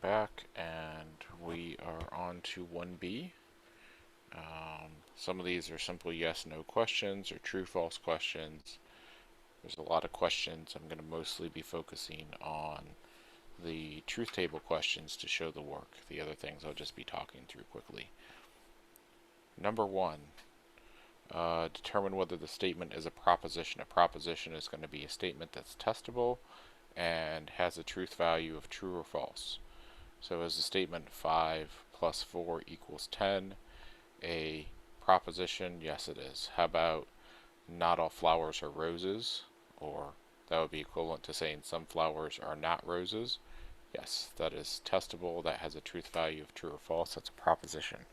back, and we are on to 1B. Some of these are simple yes/no questions or true/false questions. There's a lot of questions. I'm going to mostly be focusing on the truth table questions to show the work. The other things I'll just be talking through quickly. Number 1, determine whether the statement is a proposition. A proposition is going to be a statement that's testable and has a truth value of true or false. So is the statement 5 plus 4 equals 10 a proposition? Yes, it is. How about not all flowers are roses? Or that would be equivalent to saying some flowers are not roses. Yes, that is testable. That has a truth value of true or false. That's a proposition.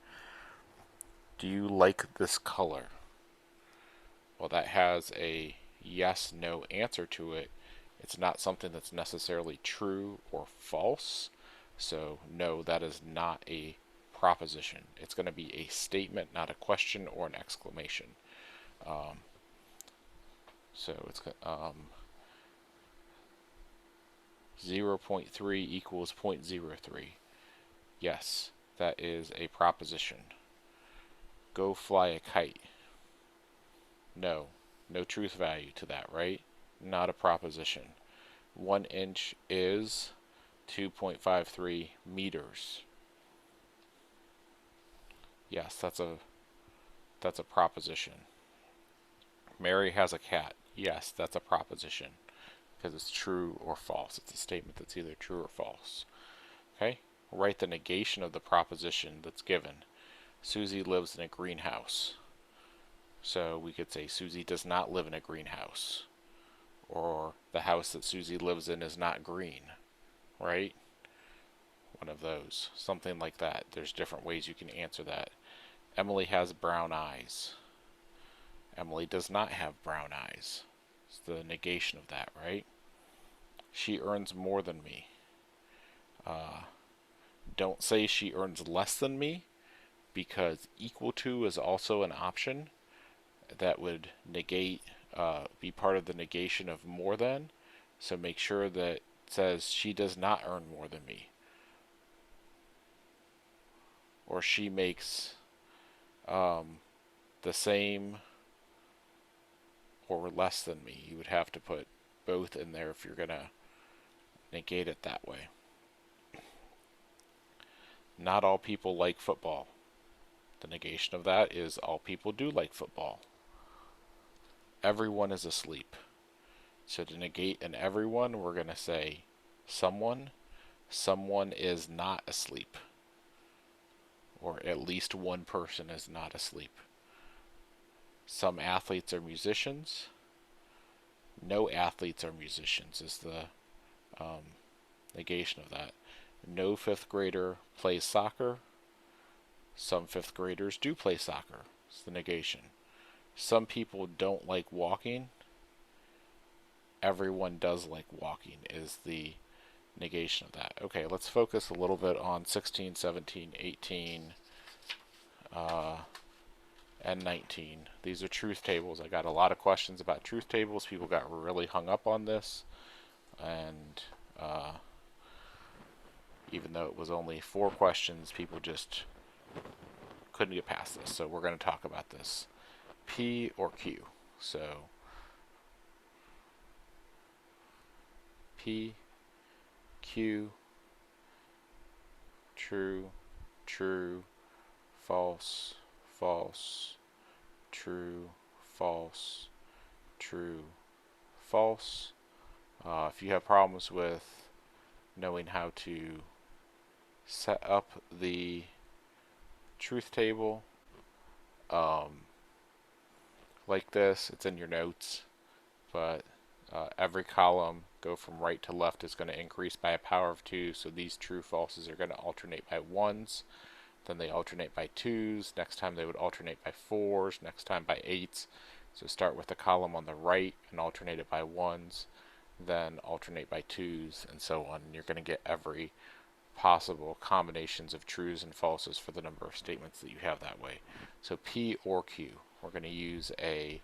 Do you like this color? Well, that has a yes/no answer to it. It's not something that's necessarily true or false. So no, that is not a proposition. It's going to be a statement, not a question or an exclamation. So it's 0.3 equals 0.03. Yes, that is a proposition. Go fly a kite. No, no truth value to that, right? Not a proposition. 1 inch is 2.53 meters. Yes, that's a proposition. Mary has a cat. Yes, that's a proposition because it's true or false. It's a statement that's either true or false. Okay? Write the negation of the proposition that's given. Susie lives in a greenhouse. So we could say Susie does not live in a greenhouse. Or the house that Susie lives in is not green. Right? One of those. Something like that. There's different ways you can answer that. Emily has brown eyes. Emily does not have brown eyes. It's the negation of that, right? She earns more than me. Don't say she earns less than me, because equal to is also an option that would negate, be part of the negation of more than. So make sure that it says she does not earn more than me. Or she makes the same or less than me. You would have to put both in there if you're going to negate it that way. Not all people like football. The negation of that is all people do like football. Everyone is asleep. So to negate an everyone, we're going to say someone. Someone is not asleep. Or at least one person is not asleep. Some athletes are musicians. No athletes are musicians is the negation of that. No fifth grader plays soccer. Some fifth graders do play soccer. It's the negation. Some people don't like walking. Everyone does like walking is the negation of that. Okay, let's focus a little bit on 16, 17, 18, and 19. These are truth tables. I got a lot of questions about truth tables. People got really hung up on this. And even though it was only 4 questions, people just couldn't get past this. So we're going to talk about this. P or Q. So P, Q, true, true, false, false, true, false, true, false. If you have problems with knowing how to set up the truth table like this, it's in your notes, but every column go from right to left is going to increase by a power of 2, so these true falses are going to alternate by 1s, then they alternate by 2s, next time they would alternate by 4s, next time by 8s. So start with the column on the right and alternate it by 1s, then alternate by 2s, and so on. And you're going to get every possible combinations of trues and falses for the number of statements that you have that way. So P or Q. We're going to use a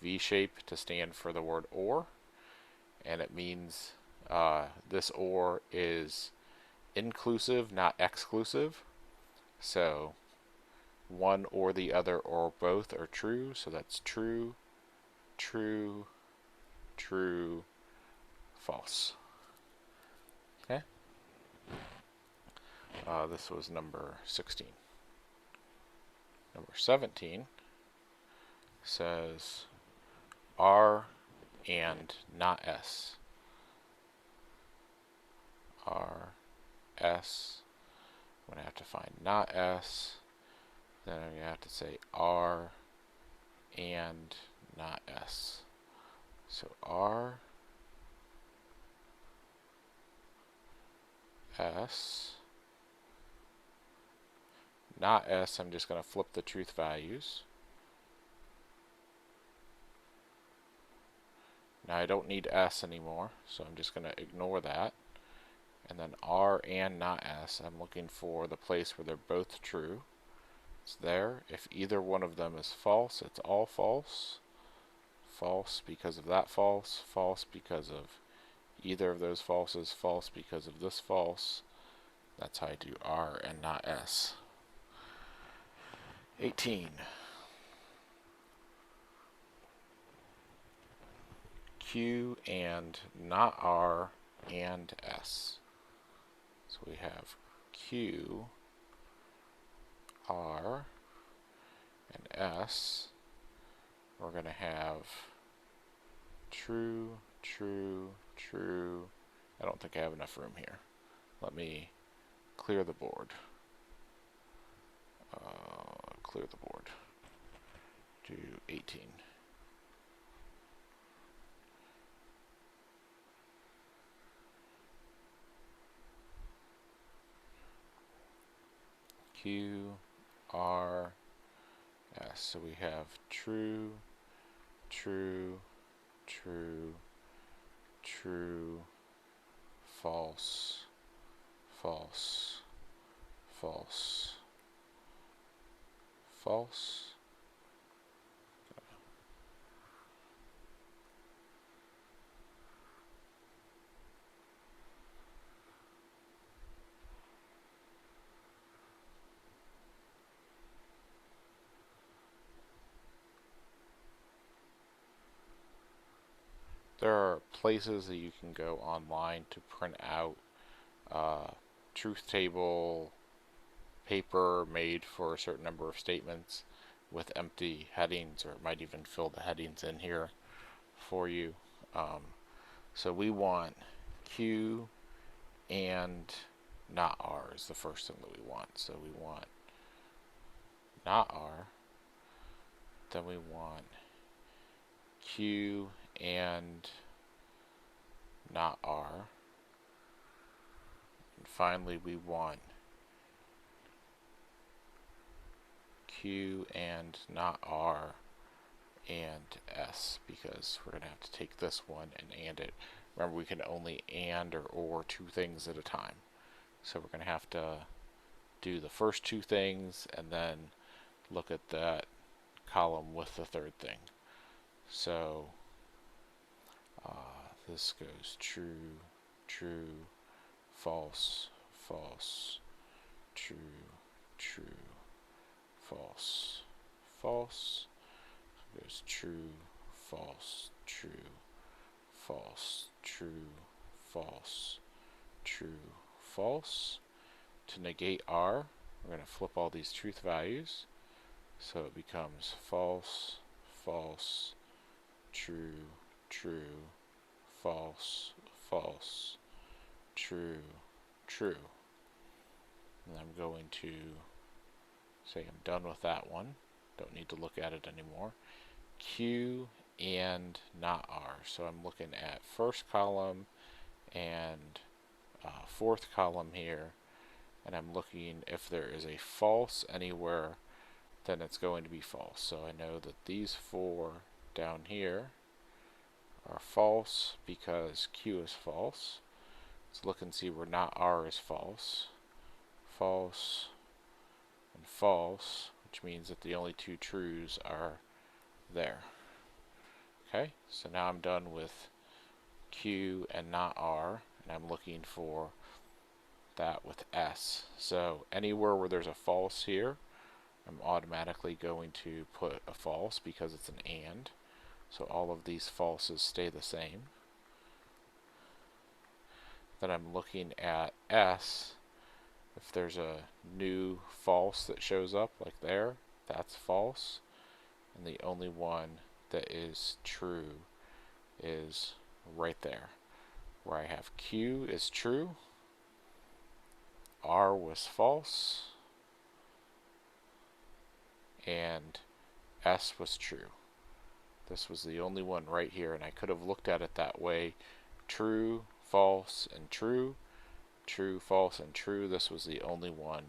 V shape to stand for the word or, and it means This or is inclusive, not exclusive. So one or the other or both are true. So that's true, true, true, false. Okay. This was number 16. Number 17 says R and not S. R, S. I'm going to have to find not S. Then I'm going to have to say R and not S. So R, S, not S. I'm just going to flip the truth values. Now I don't need S anymore, so I'm just going to ignore that. And then R and not S, I'm looking for the place where they're both true. It's there. If either one of them is false, it's all false. False because of that false. False because of either of those falses. False because of this false. That's how I do R and not S. 18. Q and not R and S. So we have Q, R, and S. We're going to have true, true, true. I don't think I have enough room here. Let me clear the board. Clear the board. Do 18. Q, R, S. So we have true, true, true, true, false, false, false, false. There are places that you can go online to print out truth table paper made for a certain number of statements with empty headings, or it might even fill the headings in here for you. So we want Q and not R is the first thing that we want. So we want not R, then we want Q and not R, and finally we want Q and not R and S, because we're going to have to take this one and it. Remember, we can only and or two things at a time. So we're going to have to do the first two things and then look at that column with the third thing. So this goes true, true, false, false, true, true, false, false. It goes true, false, true, false, true, false, true, false. To negate R, we're going to flip all these truth values. So it becomes false, false, true, true, false, false, true, true. And I'm going to say I'm done with that one. Don't need to look at it anymore. Q and not R. So I'm looking at first column and fourth column here, and I'm looking if there is a false anywhere, then it's going to be false. So I know that these four down here are false because Q is false. Let's look and see where not R is false. False and false, which means that the only two trues are there. Okay, so now I'm done with Q and not R, and I'm looking for that with S. So anywhere where there's a false here, I'm automatically going to put a false because it's an AND. So all of these falses stay the same. Then I'm looking at S. If there's a new false that shows up, like there, that's false. And the only one that is true is right there, where I have Q is true, R was false, and S was true. This was the only one right here, and I could have looked at it that way. True, false, and true. True, false, and true. This was the only one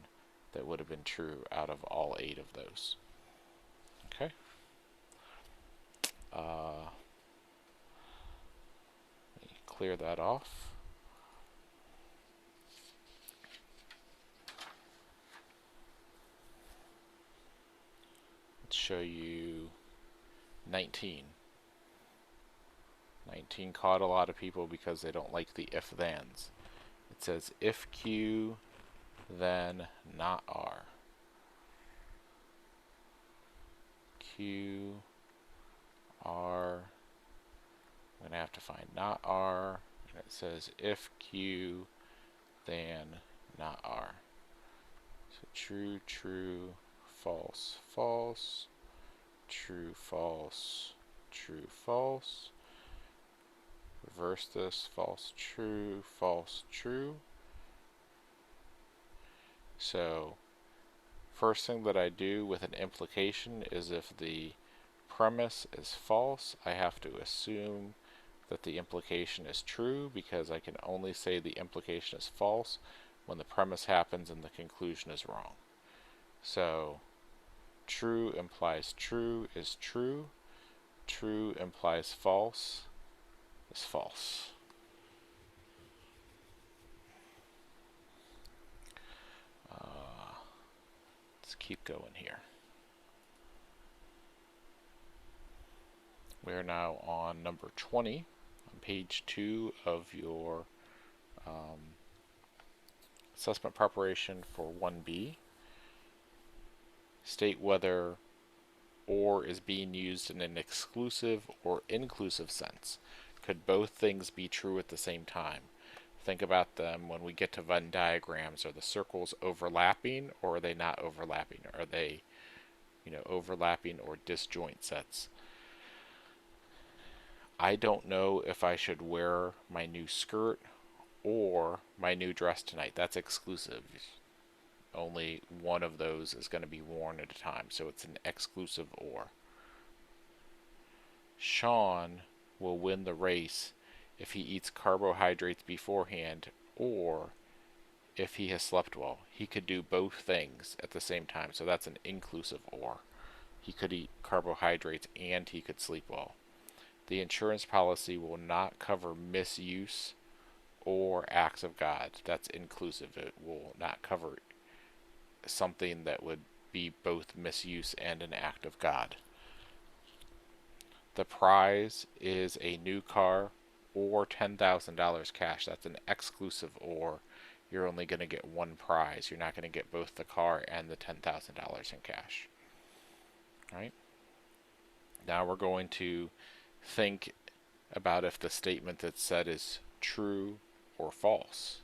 that would have been true out of all 8 of those. Okay. Let me clear that off. Let's show you 19. 19 caught a lot of people because they don't like the if-thens. It says if Q, then not R. Q, R. I'm going to have to find not R. And it says if Q, then not R. So true, true, false, false, true, false, true, false. Reverse this, false, true, false, true. So first thing that I do with an implication is if the premise is false, I have to assume that the implication is true, because I can only say the implication is false when the premise happens and the conclusion is wrong. So true implies true is true. True implies false is false. Let's keep going here. We're now on number 20 on page 2 of your assessment preparation for 1B. State whether or is being used in an exclusive or inclusive sense. Could both things be true at the same time? Think about them when we get to Venn diagrams. Are the circles overlapping, or are they not overlapping? Are they, overlapping or disjoint sets? I don't know if I should wear my new skirt or my new dress tonight. That's exclusive. Only one of those is going to be worn at a time, so it's an exclusive or. Sean will win the race if he eats carbohydrates beforehand or if he has slept well. He could do both things at the same time, so that's an inclusive or. He could eat carbohydrates and he could sleep well. The insurance policy will not cover misuse or acts of God. That's inclusive. It will not cover something that would be both misuse and an act of God. The prize is a new car or $10,000 cash. That's an exclusive or. You're only going to get one prize. You're not going to get both the car and the $10,000 in cash. All right? Now we're going to think about if the statement that's said is true or false.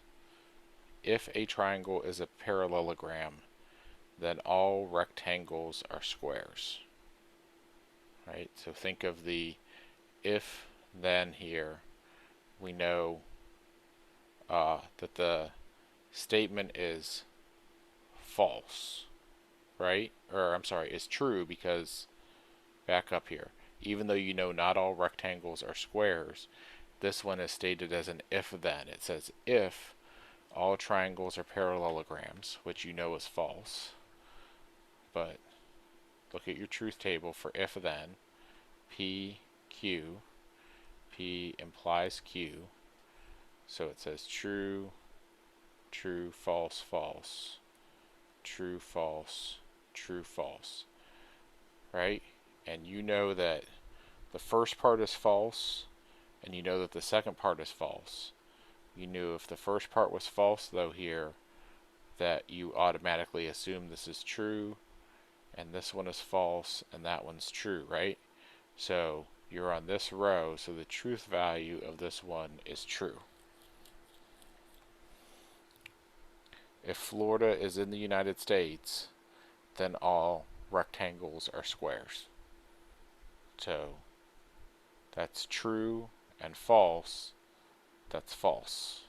If a triangle is a parallelogram, then all rectangles are squares. Right? So think of the if then here. We know that the statement is false, right? Or I'm sorry, is true, because back up here. Even though you know not all rectangles are squares, this one is stated as an if then. It says if all triangles are parallelograms, which you know is false. But look at your truth table for if then. P, Q. P implies Q. So it says true, true, false, false. True, false, true, false. Right? And you know that the first part is false, and you know that the second part is false. You knew if the first part was false, though, here, that you automatically assume this is true, and this one is false, and that one's true, right? So you're on this row, so the truth value of this one is true. If Florida is in the United States, then all rectangles are squares. So that's true, and false, that's false.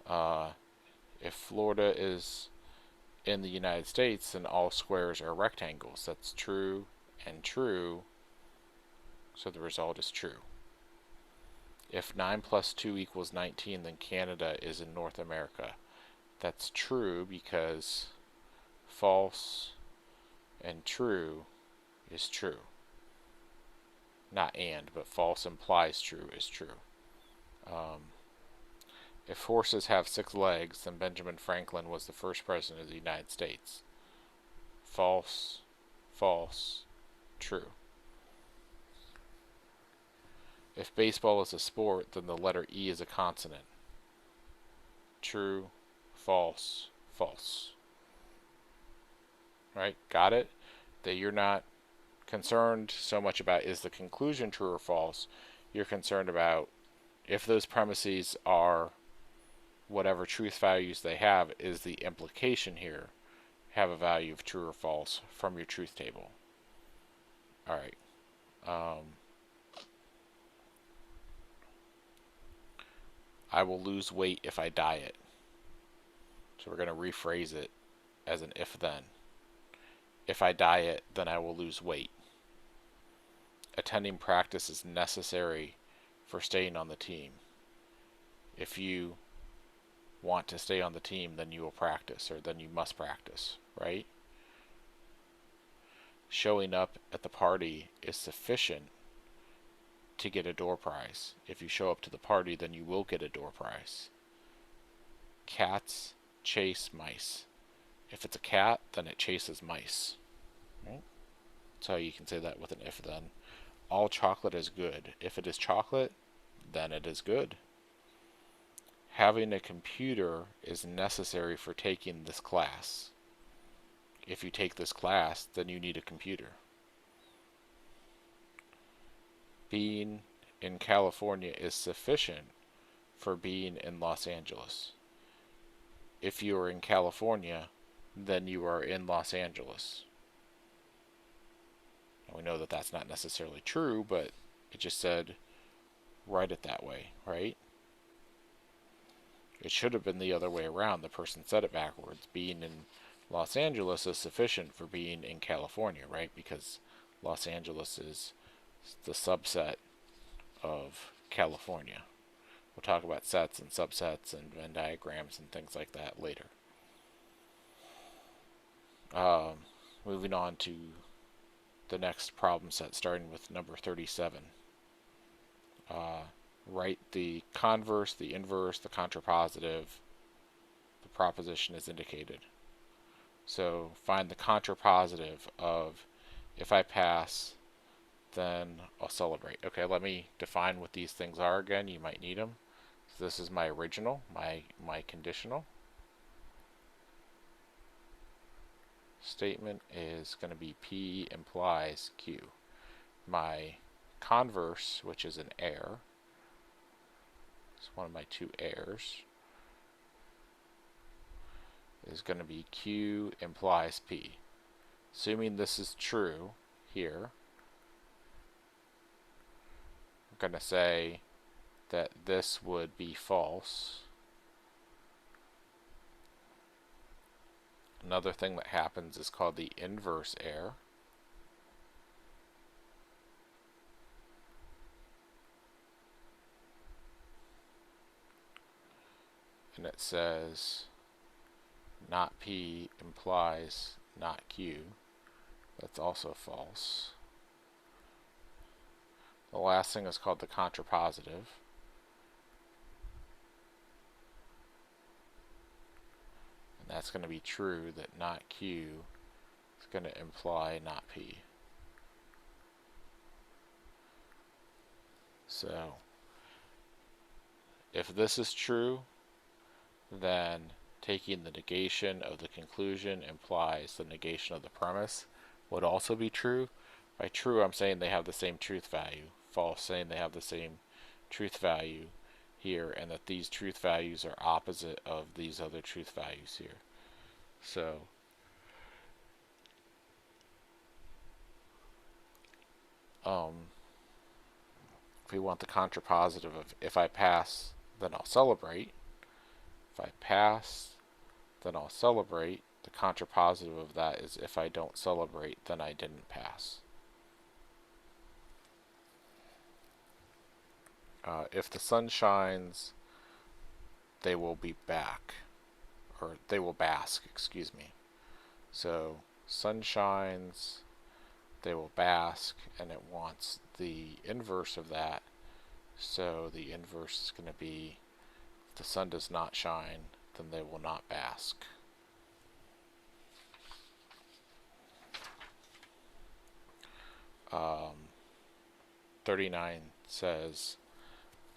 If Florida is in the United States, then all squares are rectangles. That's true and true, so the result is true. If 9 plus 2 equals 19, then Canada is in North America. That's true because false and true is true. Not and, but false implies true is true. If horses have 6 legs, then Benjamin Franklin was the first president of the United States. False, false, true. If baseball is a sport, then the letter E is a consonant. True, false, false. Right? Got it? That you're not concerned so much about is the conclusion true or false. You're concerned about if those premises are whatever truth values they have, is the implication here have a value of true or false from your truth table. Alright. I will lose weight if I diet. So we're going to rephrase it as an if-then. If I diet, then I will lose weight. Attending practice is necessary for staying on the team. If you want to stay on the team, then you will practice, or then you must practice, right? Showing up at the party is sufficient to get a door prize. If you show up to the party, then you will get a door prize. Cats chase mice. If it's a cat, then it chases mice. Right? So you can say that with an if then. All chocolate is good. If it is chocolate, then it is good. Having a computer is necessary for taking this class. If you take this class, then you need a computer. Being in California is sufficient for being in Los Angeles. If you are in California, then you are in Los Angeles. And we know that that's not necessarily true, but it just said write it that way, right? It should have been the other way around. The person said it backwards. Being in Los Angeles is sufficient for being in California, right? Because Los Angeles is the subset of California. We'll talk about sets and subsets and Venn diagrams and things like that later. Moving on to the next problem set, starting with number 37. Write the converse, the inverse, the contrapositive. The proposition is indicated. So find the contrapositive of if I pass, then I'll celebrate. Okay, let me define what these things are again. You might need them. So this is my original, my conditional. Statement is going to be P implies Q. My converse, which is an error, it's one of my two errors, is going to be Q implies P. Assuming this is true here, I'm going to say that this would be false. Another thing that happens is called the inverse error. And it says not P implies not Q. That's also false. The last thing is called the contrapositive. And that's going to be true that not Q is going to imply not P. So if this is true, then taking the negation of the conclusion implies the negation of the premise would also be true. By true, I'm saying they have the same truth value. False, saying they have the same truth value here, and that these truth values are opposite of these other truth values here. So if we want the contrapositive of if I pass, then I'll celebrate. If I pass, then I'll celebrate. The contrapositive of that is if I don't celebrate, then I didn't pass. If the sun shines, they will be back, or they will bask, excuse me. So sun shines, they will bask, and it wants the inverse of that. So the inverse is going to be if the sun does not shine, then they will not bask. Um, 39 says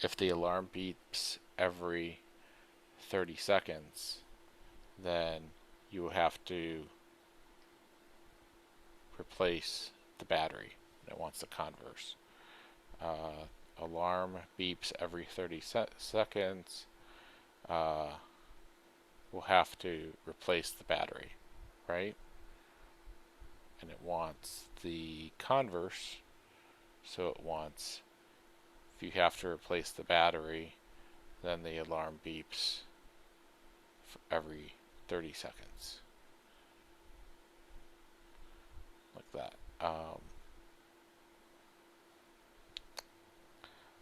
if the alarm beeps every 30 seconds, then you will have to replace the battery. And it wants the converse. Alarm beeps every 30 seconds. We'll have to replace the battery, right? And it wants the converse. So it wants, if you have to replace the battery, then the alarm beeps every 30 seconds. Like that.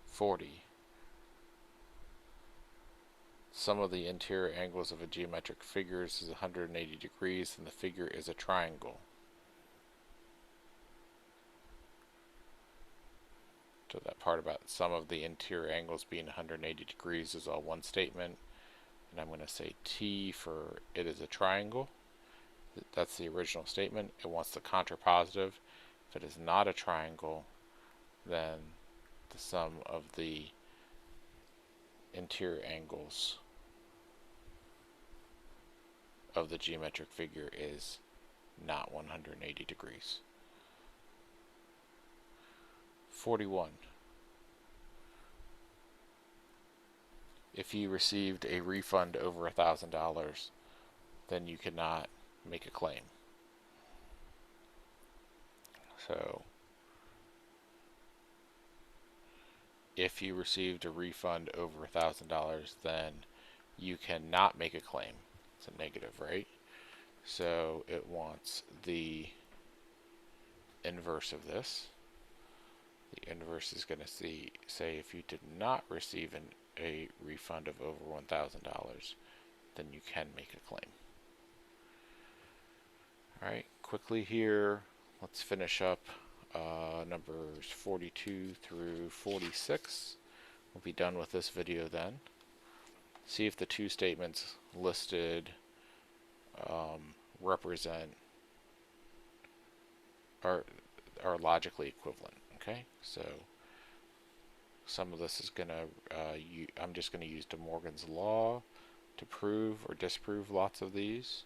40. Sum of the interior angles of a geometric figure is 180 degrees, and the figure is a triangle. So that part about sum of the interior angles being 180 degrees is all one statement. And I'm going to say T for it is a triangle. That's the original statement. It wants the contrapositive. If it is not a triangle, then the sum of the interior angles of the geometric figure is not 180 degrees. 41. If you received a refund over $1,000, then you cannot make a claim. So if you received a refund over $1,000, then you cannot make a claim. It's a negative, right? So it wants the inverse of this. The inverse is going to say if you did not receive a refund of over $1,000, then you can make a claim. Alright, quickly here, let's finish up numbers 42 through 46. We'll be done with this video then. See if the two statements listed represent are logically equivalent. Okay, so some of this is gonna I'm just gonna use De Morgan's law to prove or disprove lots of these.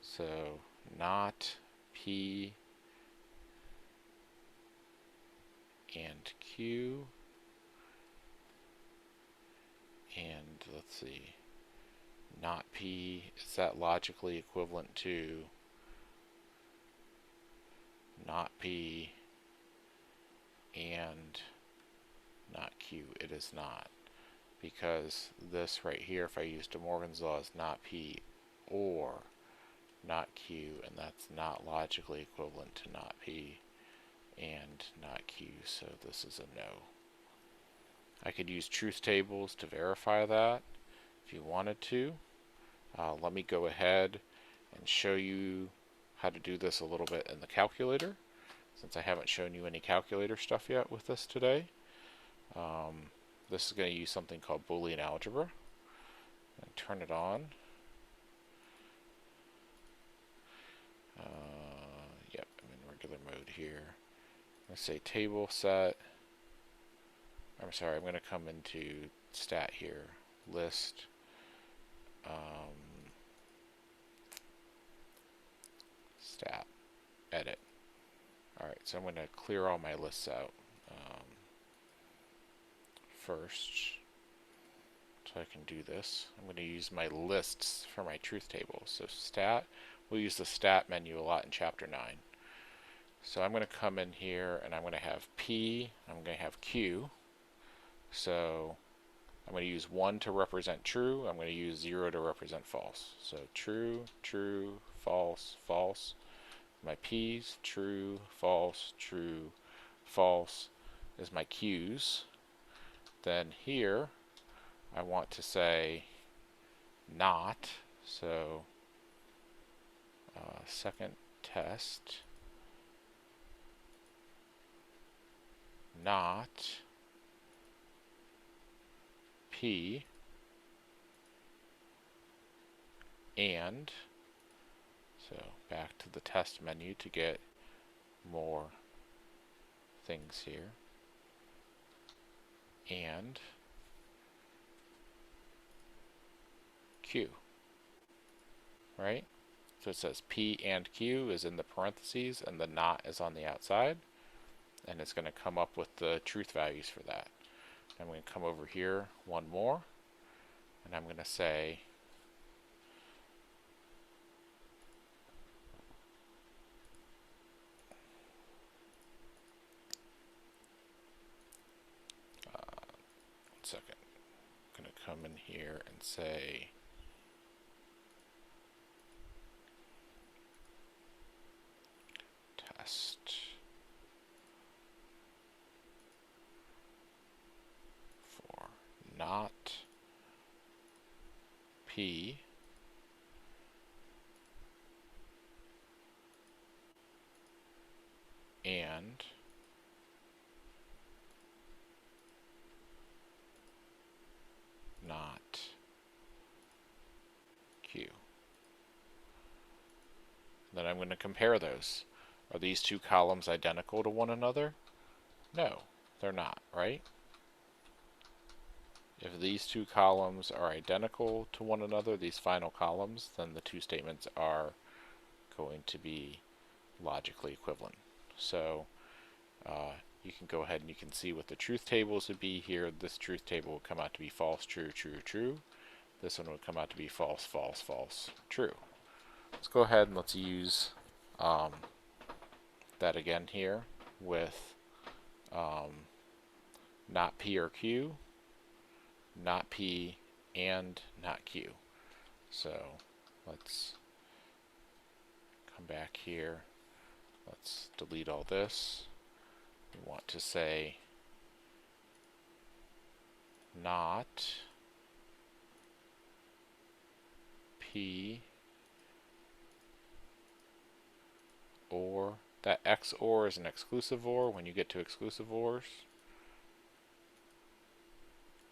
So not P and Q, and let's see, not P, is that logically equivalent to not P and not Q? It is not, because this right here, if I use De Morgan's law, is not P or not Q, and that's not logically equivalent to not P and not Q, so this is a no. I could use truth tables to verify that if you wanted to. Let me go ahead and show you how to do this a little bit in the calculator, since I haven't shown you any calculator stuff yet with this today. This is going to use something called Boolean algebra. And turn it on. Yep, I'm in regular mode here. I'm going to say table set I'm sorry, I'm going to come into stat here, list, stat, edit. Alright, so I'm going to clear all my lists out first, so I can do this. I'm going to use my lists for my truth table. So stat, we'll use the stat menu a lot in chapter 9. So I'm going to come in here and I'm going to have P, I'm going to have Q. So I'm going to use 1 to represent true, I'm going to use 0 to represent false. So true, true, false, false. My P's, true, false, is my Q's. Then here I want to say not, so second test, not P, and, so back to the test menu to get more things here, and Q, right? So it says P and Q is in the parentheses and the not is on the outside, and it's going to come up with the truth values for that. I'm going to come over here one more, and I'm going to say one second. I'm going to come in here and say test for not P and not Q. Then I'm going to compare those. Are these two columns identical to one another? No, they're not, right? If these two columns are identical to one another, these final columns, then the two statements are going to be logically equivalent. So you can go ahead and you can see what the truth tables would be here. This truth table will come out to be false, true, true, true. This one would come out to be false, false, false, true. Let's go ahead and let's use that again here with not P or Q, not P and not Q. So let's come back here. Let's delete all this. We want to say not P or, that X OR is an exclusive OR when you get to exclusive ORs.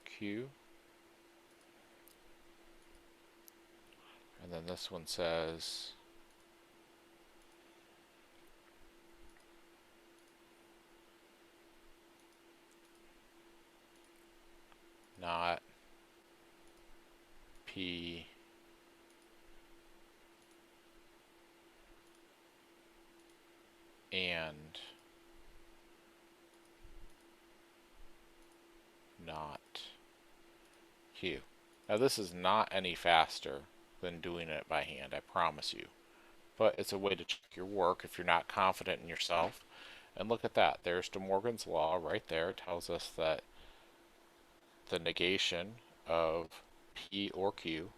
Q. And then this one says not P and not Q. Now this is not any faster than doing it by hand, I promise you. But it's a way to check your work if you're not confident in yourself. And look at that, there's De Morgan's law right there. It tells us that the negation of P or Q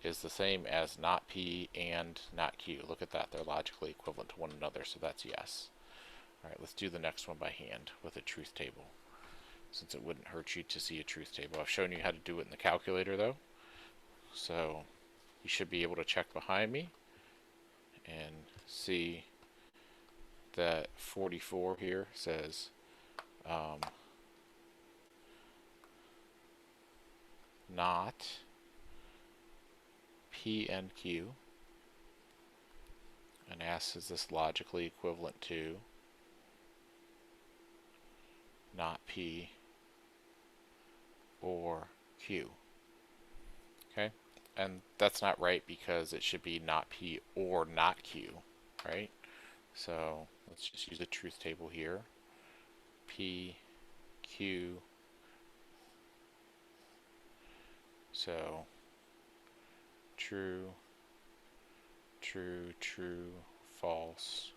is the same as not P and not Q. Look at that, they're logically equivalent to one another, so that's yes. Alright, let's do the next one by hand with a truth table, since it wouldn't hurt you to see a truth table. I've shown you how to do it in the calculator though, so you should be able to check behind me and see that 44 here says not P and Q, and asks is this logically equivalent to not P or Q. Okay, and that's not right because it should be not P or not Q, right? So let's just use a truth table here. P, Q, so true, true, true, false,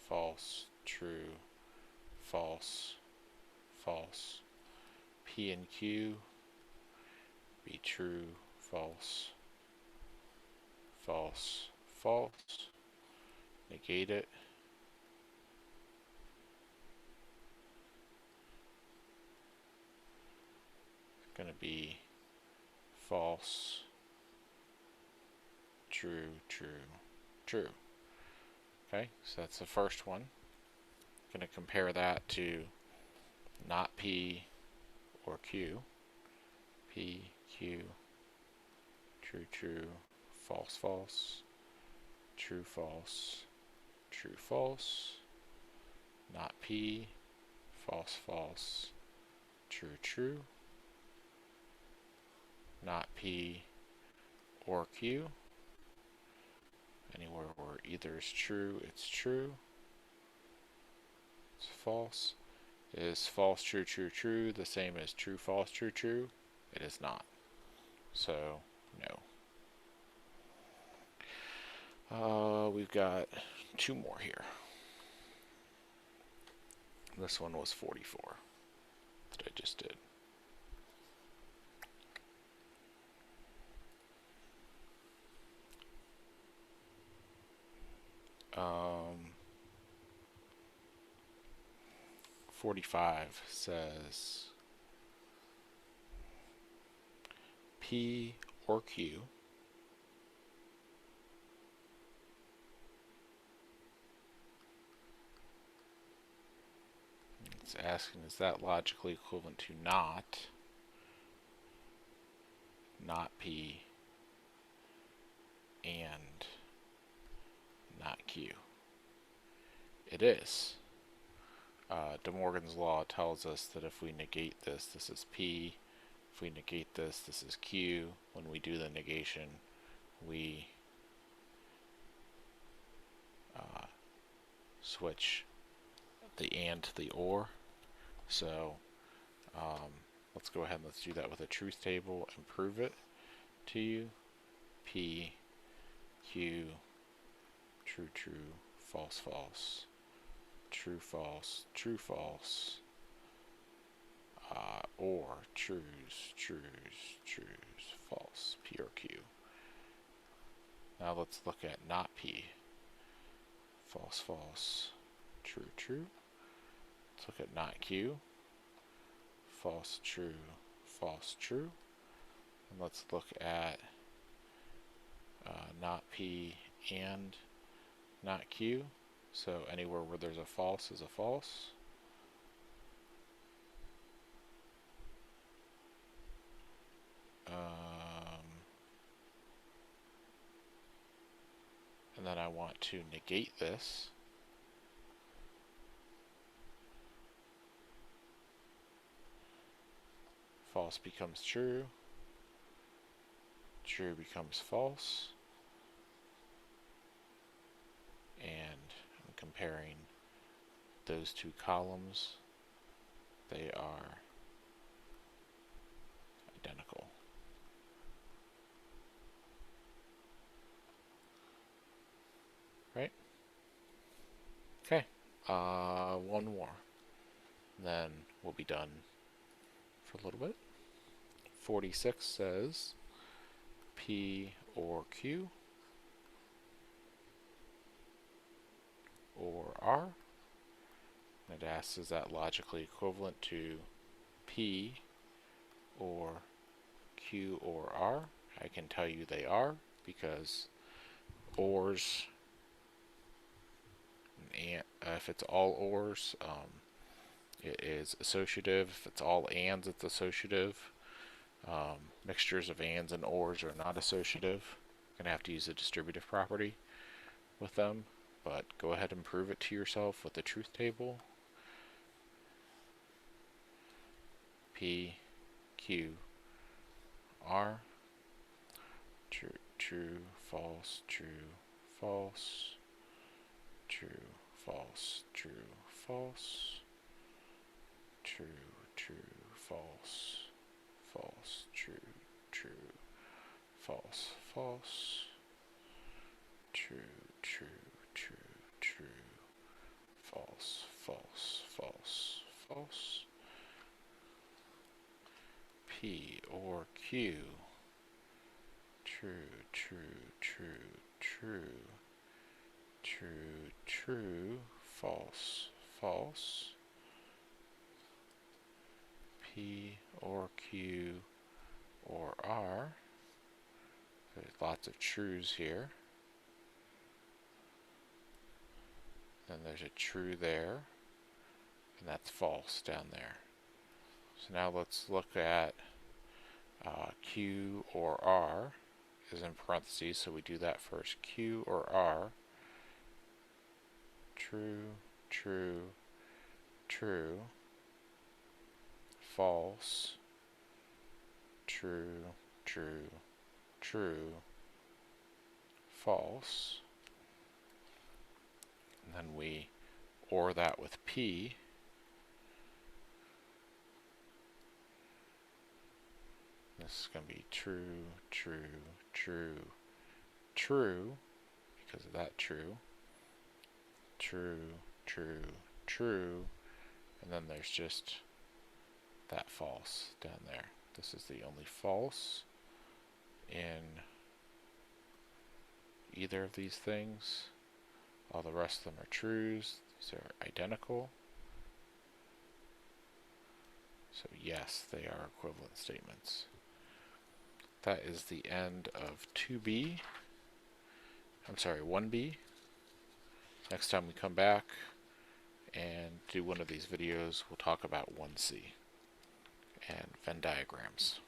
false, true, false, false. P and Q be true, false, false, false. Negate it. It's going to be false, true, true, true. Okay, so that's the first one. Going to compare that to not P or Q. P, Q, true, true, false, false, true, false, true, false, not P, false, false, true, true, not P or Q. Anywhere where either is true, it's true. It's false. Is false, true, true, true the same as true, false, true, true? It is not. So, no. We've got two more here. This one was 44 that I just did. 45 says P or Q it's asking, is that logically equivalent to not P and not Q? It is. De Morgan's law tells us that if we negate this, this is P. If we negate this, this is Q. When we do the negation, we switch the and to the or. So let's go ahead and let's do that with a truth table and prove it to you. P, Q, true, true, false, false, true, false, true, false, or trues, trues, trues, false, P or Q. Now let's look at not P. False, false, true, true. Let's look at not Q. False, true, false, true. And let's look at not P and not Q. So anywhere where there's a false is a false. And then I want to negate this. False becomes true. True becomes false. And I'm comparing those two columns. They are identical. Right? Okay. One more. Then we'll be done for a little bit. 46 says P or Q or R. And it asks, is that logically equivalent to P or Q or R? I can tell you they are, because ors, and if it's all ors, it is associative. If it's all ands, it's associative. Mixtures of ands and ors are not associative. You're going to have to use a distributive property with them, but go ahead and prove it to yourself with the truth table. P, Q, R. True, true, false, true, false, true, false, true, false, true, true, false, false, true, true, false, false, true, true, true, true, false, false, false, false, P or Q. True, true, true, true, true, true, false, false, P or Q or R. There's lots of trues here. Then there's a true there, and that's false down there. So now let's look at Q or R is in parentheses, so we do that first. Q or R. True, true, true, false, true, true, true, false. And then we OR that with P. This is going to be true, true, true, true, because of that true, true, true, true, and then there's just that false down there. This is the only false in either of these things. All the rest of them are trues. These are identical. So yes, they are equivalent statements. That is the end of 2B. I'm sorry, 1B. Next time we come back and do one of these videos, we'll talk about 1C and Venn diagrams.